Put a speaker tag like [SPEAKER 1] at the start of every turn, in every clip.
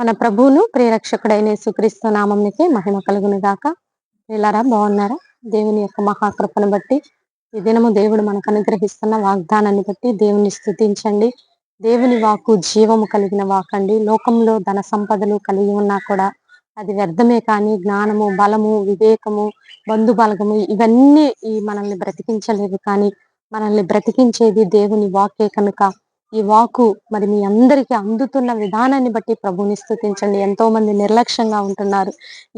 [SPEAKER 1] మన ప్రభువును ప్రియరక్షకుడైన యేసుక్రీస్తు నామమునకే మహిమ కలుగును గాక. ప్రియులారా బాగున్నారా? దేవుని యొక్క మహాకృపను బట్టి ఈ దినము దేవుడు మనకు అనుగ్రహిస్తున్న వాగ్దానాన్ని బట్టి దేవుని స్తుతించండి. దేవుని వాక్కు జీవము కలిగిన వాకండి. లోకంలో ధన సంపదలు కలిగి ఉన్నా కూడా అది వ్యర్థమే కానీ జ్ఞానము, బలము, వివేకము, బంధు బలగము ఇవన్నీ మనల్ని బ్రతికించలేవు. కానీ మనల్ని బ్రతికించేది దేవుని వాక్కే కనుక ఈ వాక్కు మరి మీ అందరికీ అందుతున్న విధానాన్ని బట్టి ప్రభువుని స్తుతించండి. ఎంతో మంది నిర్లక్ష్యంగా ఉంటున్నారు.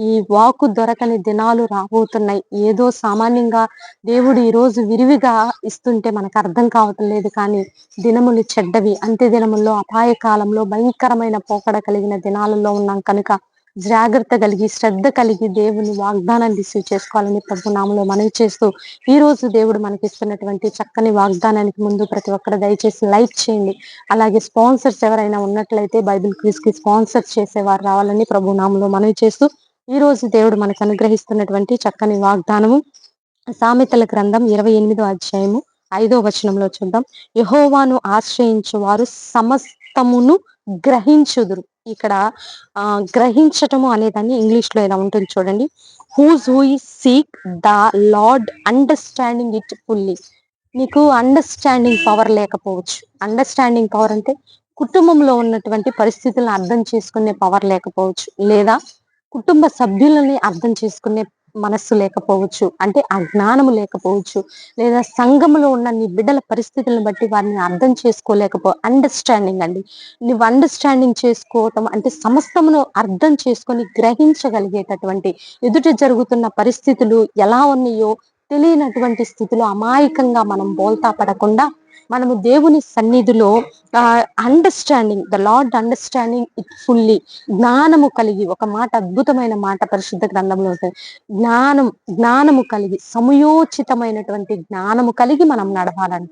[SPEAKER 1] ఈ వాక్కు దొరకని దినాలు రాబోతున్నాయి. ఏదో సామాన్యంగా దేవుడు ఈరోజు విరివిగా ఇస్తుంటే మనకు అర్థం కావటం లేదు. కానీ దినములు చెడ్డవి. అంత్య దినముల్లో అపాయ కాలంలో భయంకరమైన పోకడ కలిగిన దినాలలో ఉన్నాం కనుక జాగ్రత్త కలిగి శ్రద్ధ కలిగి దేవుని వాగ్దానాన్ని రిసీవ్ చేసుకోవాలని ప్రభు నామములో మనవి చేస్తూ ఈ రోజు దేవుడు మనకిస్తున్నటువంటి చక్కని వాగ్దానానికి ముందు ప్రతి ఒక్కరు దయచేసి లైక్ చేయండి. అలాగే స్పాన్సర్స్ ఎవరైనా ఉన్నట్లయితే బైబిల్ క్విజ్ కి స్పాన్సర్ చేసేవారు రావాలని ప్రభు నామములో మనవి చేస్తూ ఈ రోజు దేవుడు మనకు అనుగ్రహిస్తున్నటువంటి చక్కని వాగ్దానము సామెతల గ్రంథం 28వ అధ్యాయము 5వ వచనంలో చూద్దాం. యెహోవాను ఆశ్రయించు వారు సమస్తమును గ్రహించుదురు. ఇక్కడ గ్రహించటము అనేదాన్ని ఇంగ్లీష్ లో ఇలా ఉంటుంది చూడండి. Who seek the lord understanding it fully. నీకు అండర్స్టాండింగ్ పవర్ లేకపోవచ్చు. అండర్స్టాండింగ్ పవర్ అంటే కుటుంబంలో ఉన్నటువంటి పరిస్థితులను అర్థం చేసుకునే పవర్ లేకపోవచ్చు, లేదా కుటుంబ సభ్యులని అర్థం చేసుకునే మనస్సు లేకపోవచ్చు, అంటే అజ్ఞానము లేకపోవచ్చు, లేదా సంఘములో ఉన్న నీ బిడ్డల పరిస్థితులను బట్టి వారిని అర్థం అండర్స్టాండింగ్ అండి. నువ్వు అండర్స్టాండింగ్ చేసుకోవటం అంటే సమస్తమును అర్థం చేసుకొని గ్రహించగలిగేటటువంటి ఎదుట జరుగుతున్న పరిస్థితులు ఎలా ఉన్నాయో తెలియనటువంటి స్థితిలో అమాయకంగా మనం బోల్తా పడకుండా మనము దేవుని సన్నిధిలో understanding the lord understanding it fully, జ్ఞానము కలిగి, ఒక మాట అద్భుతమైన మాట పరిశుద్ధ గ్రంథంలో ఉంటుంది. జ్ఞానము కలిగి, సమయోచితమైనటువంటి జ్ఞానము కలిగి మనం నడవాలంట.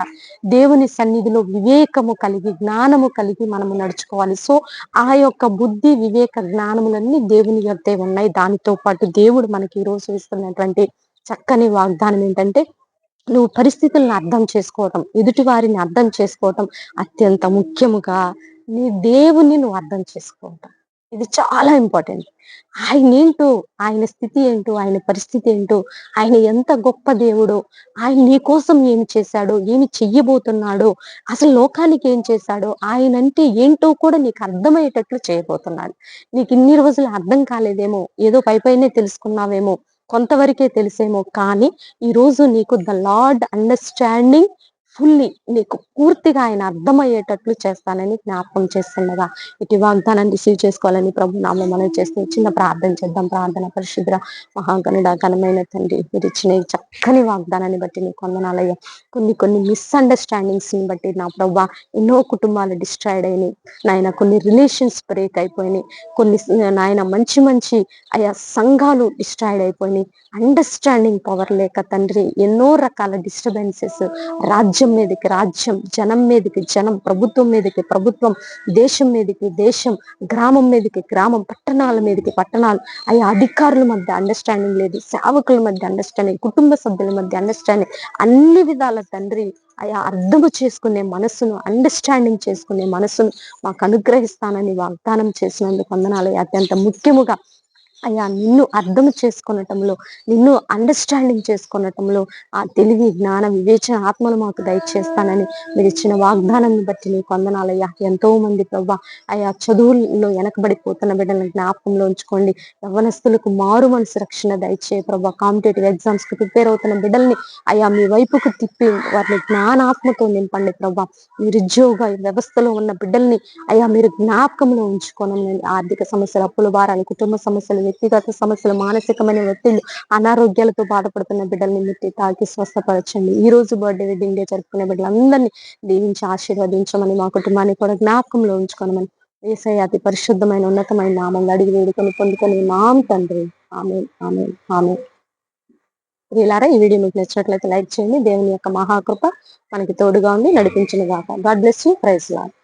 [SPEAKER 1] దేవుని సన్నిధిలో వివేకము కలిగి, జ్ఞానము కలిగి మనము నడుచుకోవాలి. సో ఆ యొక్క బుద్ధి, వివేక జ్ఞానములన్నీ దేవుని యొద్దే ఉన్నాయి. దానితో పాటు దేవుడు మనకి ఈ రోజు ఇస్తున్నటువంటి చక్కని వాగ్దానం ఏంటంటే, నువ్వు పరిస్థితులను అర్థం చేసుకోవటం, ఎదుటి వారిని అర్థం చేసుకోవటం, అత్యంత ముఖ్యముగా నీ దేవుణ్ణి నువ్వు అర్థం చేసుకోవటం. ఇది చాలా ఇంపార్టెంట్. ఆయన ఏంటో, ఆయన స్థితి ఏంటో, ఆయన పరిస్థితి ఏంటో, ఆయన ఎంత గొప్ప దేవుడో, ఆయన నీ కోసం ఏమి చేశాడో, ఏమి చెయ్యబోతున్నాడో, అసలు లోకానికి ఏం చేశాడో, ఆయనంటే ఏంటో కూడా నీకు అర్థమయ్యేటట్లు చేయబోతున్నాడు. నీకు ఇన్ని రోజులు అర్థం కాలేదేమో, ఏదో పైపైనే తెలుసుకున్నావేమో, కొంతవరకే తెలిసేమో, కానీ ఈ రోజు నీకు ద లార్డ్ అండర్స్టాండింగ్ ఫుల్లీ, నీకు పూర్తిగా ఆయన అర్థమయ్యేటట్లు చేస్తానని జ్ఞాపకం చేస్తున్నదా ఇటు వాగ్దానాన్ని రిసీవ్ చేసుకోవాలని ప్రభు నామములో మనం చేస్తూ చిన్న ప్రార్థన చేద్దాం. ప్రార్థన. పరిశుద్ర మహాగణుడ ఘనమైన తండ్రి, మీరు ఇచ్చిన ఈ చక్కని వాగ్దానాన్ని బట్టి నీకు వందనాలయ్యా. కొన్ని మిస్అండర్స్టాండింగ్స్ ని బట్టి నా ప్రభు ఎన్నో కుటుంబాలు డిస్ట్రాయిడ్ అయినాయి నాయన, కొన్ని రిలేషన్స్ బ్రేక్ అయిపోయినాయి, కొన్ని నాయన మంచి ఆయా సంఘాలు డిస్ట్రాయిడ్ అయిపోయినాయి. అండర్స్టాండింగ్ పవర్ లేక తండ్రి ఎన్నో రకాల డిస్టర్బెన్సెస్, రాజ్యం మీదకి రాజ్యం, జనం మీదకి జనం, ప్రభుత్వం మీదకి ప్రభుత్వం, దేశం మీదకి దేశం, గ్రామం మీదకి గ్రామం, పట్టణాల మీదకి పట్టణాలు, ఆయా అధికారుల మధ్య అండర్స్టాండింగ్ లేదు, సేవకుల మధ్య అండర్స్టాండింగ్, కుటుంబ సభ్యుల మధ్య అండర్స్టాండింగ్, అన్ని విధాల తండ్రి ఆయా అర్థము చేసుకునే మనస్సును, అండర్స్టాండింగ్ చేసుకునే మనస్సును మాకు అనుగ్రహిస్తానని వాగ్దానం చేసినందుకు వందనాలు. అత్యంత ముఖ్యముగా అయ్యా నిన్ను అర్థం చేసుకొనటంలో, నిన్ను అండర్స్టాండింగ్ చేసుకొనటంలో ఆ తెలివి, జ్ఞాన, వివేచన ఆత్మలు మాకు దయచేస్తానని మీరు ఇచ్చిన వాగ్దానాన్ని బట్టి నీకు వందనాలయ్యా. ఎంతో మంది ప్రభా అయ్యా చదువుల్లో వెనకబడిపోతున్న బిడ్డలను జ్ఞాపకంలో ఉంచుకోండి. యవ్వనస్తులకు మారు మనసు రక్షణ దయచే ప్రభా. కాంపిటేటివ్ ఎగ్జామ్స్ కి ప్రిపేర్ అవుతున్న బిడ్డల్ని అయ్యా మీ వైపుకు తిప్పి వారిని జ్ఞానాత్మతో నింపండి ప్రభా. నిరుద్యోగ వ్యవస్థలో ఉన్న బిడ్డల్ని అయ్యా మీరు జ్ఞాపకంలో ఉంచుకోనండి. ఆర్థిక సమస్యలు, అప్పుల భారాలు, కుటుంబ సమస్యలు, వ్యక్తిగత సమస్యలు, మానసికమైన ఒత్తిళ్లు, అనారోగ్యాలతో బాధపడుతున్న బిడ్డల్ని ముట్టి తాకి స్వస్థపరచండి. ఈ రోజు బర్త్డే, వెడ్డింగ్ డే జరుపుకునే బిడ్డలందరినీ దీవించి ఆశీర్వదించమని, మా కుటుంబాన్ని కూడా జ్ఞాపకంలో ఉంచుకోనమని యేసయ్య అతి పరిశుద్ధమైన ఉన్నతమైన నామంలో అడిగి వేడుకొని పొందుకొని నామ తండ్రి. ఆమేన్, ఆమేన్, ఆమేన్. ప్రియులారా, ఈ వీడియో మీకు నచ్చినట్లయితే లైక్ చేయండి. దేవుని యొక్క మహాకృప మనకి తోడుగా ఉండి నడిపించును గాక. God bless you. Praise lord.